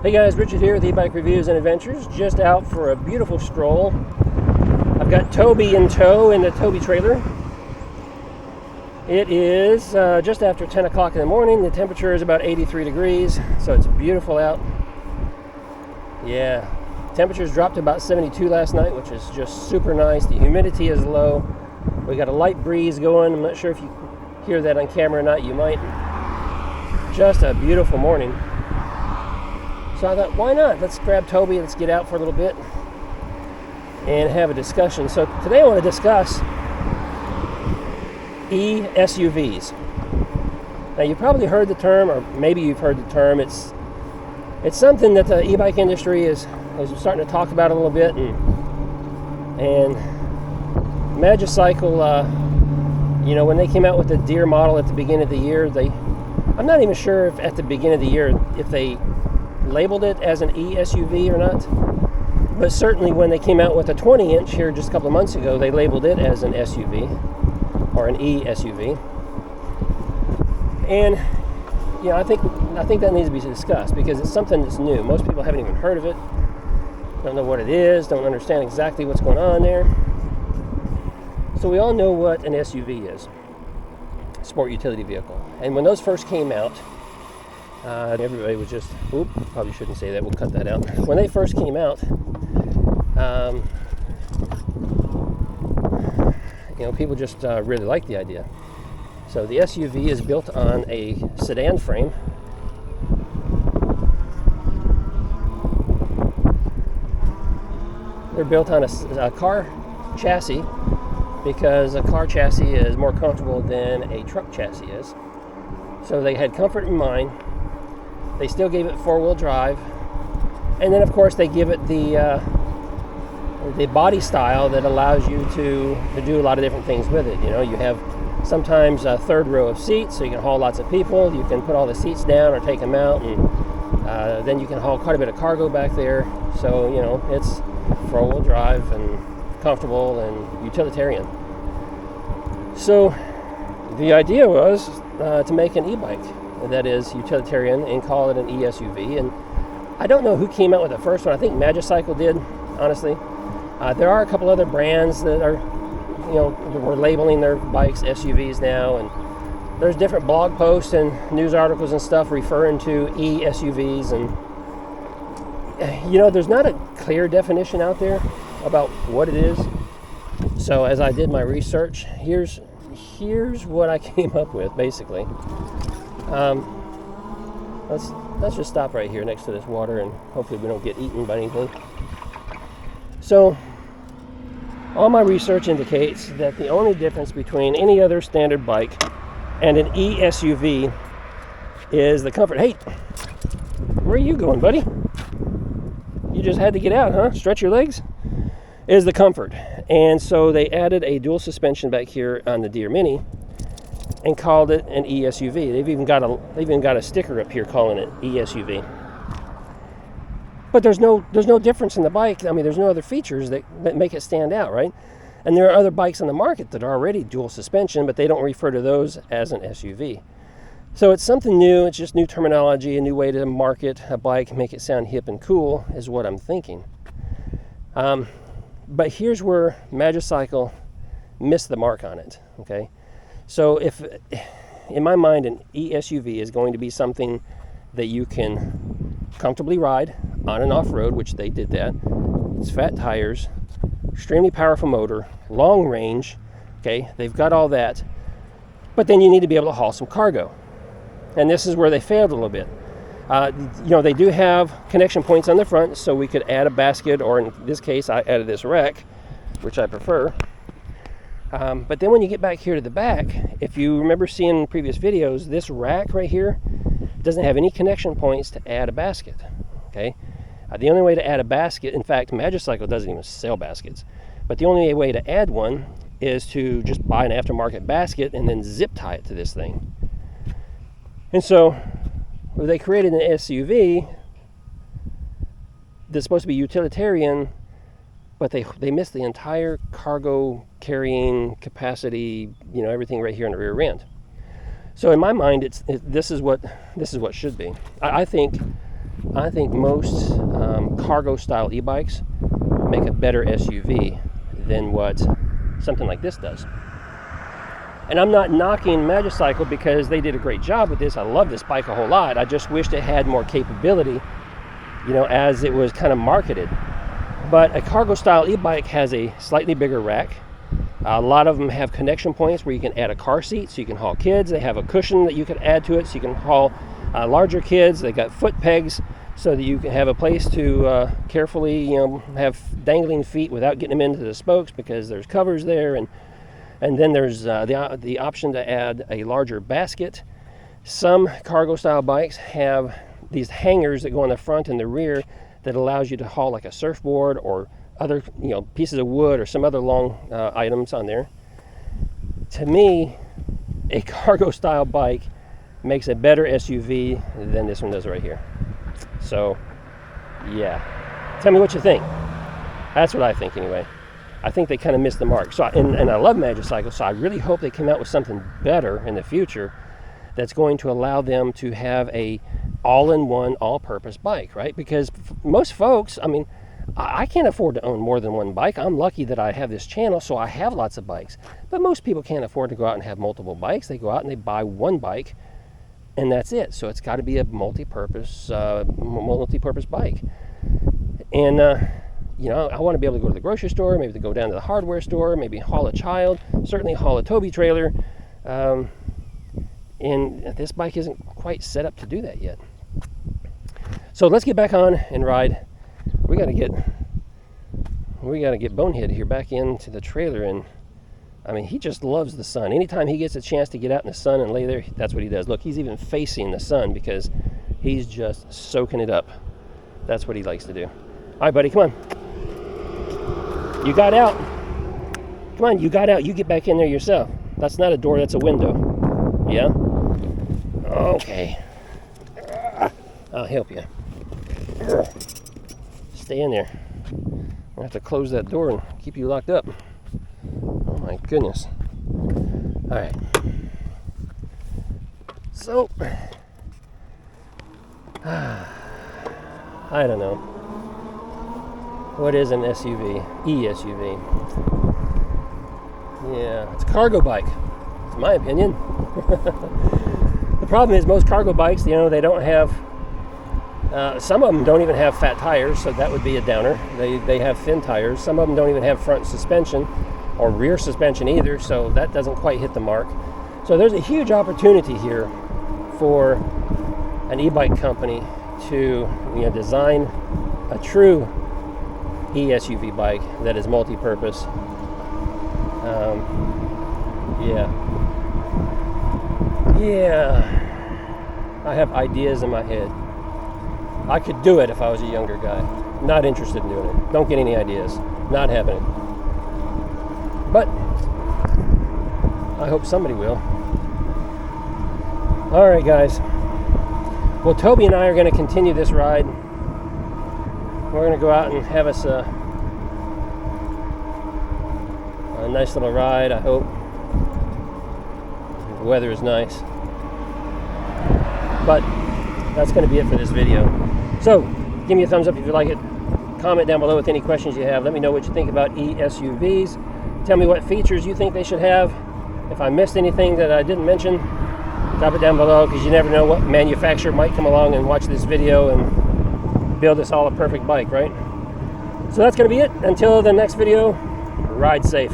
Hey guys, Richard here with eBike Reviews and Adventures, just out for a beautiful stroll. I've got Toby in tow in the Toby trailer. It is just after 10 o'clock in the morning. The temperature is about 83 degrees, so it's beautiful out. Yeah, temperatures dropped to about 72 last night, which is just super nice. The humidity is low. We got a light breeze going. I'm not sure if you hear that on camera or not. You might. Just a beautiful morning. So I thought, why not? Let's grab Toby, let's get out for a little bit and have a discussion. So today I want to discuss e-SUVs. Now you've probably heard the term, or maybe you've heard the term. It's something that the e-bike industry is starting to talk about a little bit, and Magicycle, when they came out with the Deer model at the beginning of the year, I'm not even sure if at the beginning of the year if they labeled it as an e-SUV or not, but certainly when they came out with a 20-inch here just a couple of months ago, they labeled it as an SUV or an e-SUV. And I think that needs to be discussed because it's something that's new. Most people haven't even heard of it, don't know what it is, don't understand exactly what's going on there. So we all know what an SUV is, sport utility vehicle. And when those first came out, everybody was just, probably shouldn't say that, we'll cut that out. When they first came out, people just really liked the idea. So the SUV is built on a sedan frame. They're built on a car chassis because a car chassis is more comfortable than a truck chassis is. So they had comfort in mind. They still gave it four-wheel drive, and then of course they give it the body style that allows you to do a lot of different things with it. You have sometimes a third row of seats, so you can haul lots of people. You can put all the seats down or take them out, and then you can haul quite a bit of cargo back there. So it's four-wheel drive and comfortable and utilitarian. So the idea was to make an e-bike that is utilitarian and call it an e-SUV. And I don't know who came out with the first one. I think Magicycle did, honestly. There are a couple other brands that are, we're labeling their bikes SUVs now, and there's different blog posts and news articles and stuff referring to e-SUVs, and there's not a clear definition out there about what it is. So as I did my research, here's what I came up with, basically. Let's just stop right here next to this water, and hopefully we don't get eaten by anything. So all my research indicates that the only difference between any other standard bike and an e-SUV is the comfort. Hey, where are you going, buddy? You just had to get out, huh? Stretch your legs? Is the comfort. And so they added a dual suspension back here on the Deer Mini and called it an e-SUV. They've even got a sticker up here calling it e-SUV. But there's no difference in the bike. I mean, there's no other features that make it stand out, right? And there are other bikes on the market that are already dual suspension, but they don't refer to those as an SUV. So it's something new. It's just new terminology, a new way to market a bike, make it sound hip and cool, is what I'm thinking. But here's where Magicycle missed the mark on it, okay? So if, in my mind, an e-SUV is going to be something that you can comfortably ride on and off road, which they did that. It's fat tires, extremely powerful motor, long range, okay? They've got all that. But then you need to be able to haul some cargo. And this is where they failed a little bit. They do have connection points on the front, so we could add a basket, or in this case, I added this rack, which I prefer. But then when you get back here to the back, if you remember seeing in previous videos, this rack right here doesn't have any connection points to add a basket, okay? The only way to add a basket, in fact, Magicycle doesn't even sell baskets, but the only way to add one is to just buy an aftermarket basket and then zip tie it to this thing. And so they created an SUV that's supposed to be utilitarian, but they missed the entire cargo carrying capacity, everything right here on the rear end. So in my mind, this is what should be. I think I think most cargo style e-bikes make a better SUV than what something like this does. And I'm not knocking Magicycle because they did a great job with this. I love this bike a whole lot. I just wished it had more capability, you know, as it was kind of marketed. But a cargo style e-bike has a slightly bigger rack. A lot of them have connection points where you can add a car seat so you can haul kids. They have a cushion that you can add to it so you can haul larger kids. They got foot pegs so that you can have a place to carefully, you know, have dangling feet without getting them into the spokes, because there's covers there. And then there's the option to add a larger basket. Some cargo style bikes have these hangers that go on the front and the rear that allows you to haul like a surfboard or other, you know, pieces of wood or some other long items on there. To me, a cargo style bike makes a better SUV than this one does right here. So, yeah. Tell me what you think. That's what I think anyway. I think they kind of missed the mark. So, and I love Magicycle, so I really hope they come out with something better in the future that's going to allow them to have a all-in-one, all-purpose bike, right? Because most folks, I mean, I can't afford to own more than one bike. I'm lucky that I have this channel, so I have lots of bikes. But most people can't afford to go out and have multiple bikes. They go out and they buy one bike, and that's it. So it's got to be a multi-purpose bike. And you know, I want to be able to go to the grocery store, maybe to go down to the hardware store, maybe haul a child, certainly haul a Toby trailer. And this bike isn't quite set up to do that yet. So let's get back on and ride. We gotta get Bonehead here back into the trailer, and I mean, he just loves the sun. Anytime he gets a chance to get out in the sun and lay there, that's what he does. Look, he's even facing the sun because he's just soaking it up. That's what he likes to do. All right, buddy, come on. You got out. Come on, you got out. You get back in there yourself. That's not a door, that's a window. Yeah? Okay. I'll help you. Stay in there. I have to close that door and keep you locked up. Oh my goodness. All right. So, I don't know. What is an SUV? E-SUV. Yeah, it's a cargo bike. It's my opinion. The problem is most cargo bikes, you know, they don't have, some of them don't even have fat tires, so that would be a downer. They have thin tires. Some of them don't even have front suspension or rear suspension either, so that doesn't quite hit the mark. So there's a huge opportunity here for an e-bike company to, you know, design a true e-SUV bike that is multi-purpose. Yeah, I have ideas in my head. I could do it if I was a younger guy. Not interested in doing it. Don't get any ideas. Not having it. But I hope somebody will. All right, guys. Well, Toby and I are going to continue this ride. We're going to go out and have us a nice little ride, I hope. The weather is nice. But that's going to be it for this video. So, give me a thumbs up if you like it. Comment down below with any questions you have. Let me know what you think about e-SUVs. Tell me what features you think they should have. If I missed anything that I didn't mention, drop it down below, because you never know what manufacturer might come along and watch this video and build us all a perfect bike, right? So that's going to be it. Until the next video, ride safe.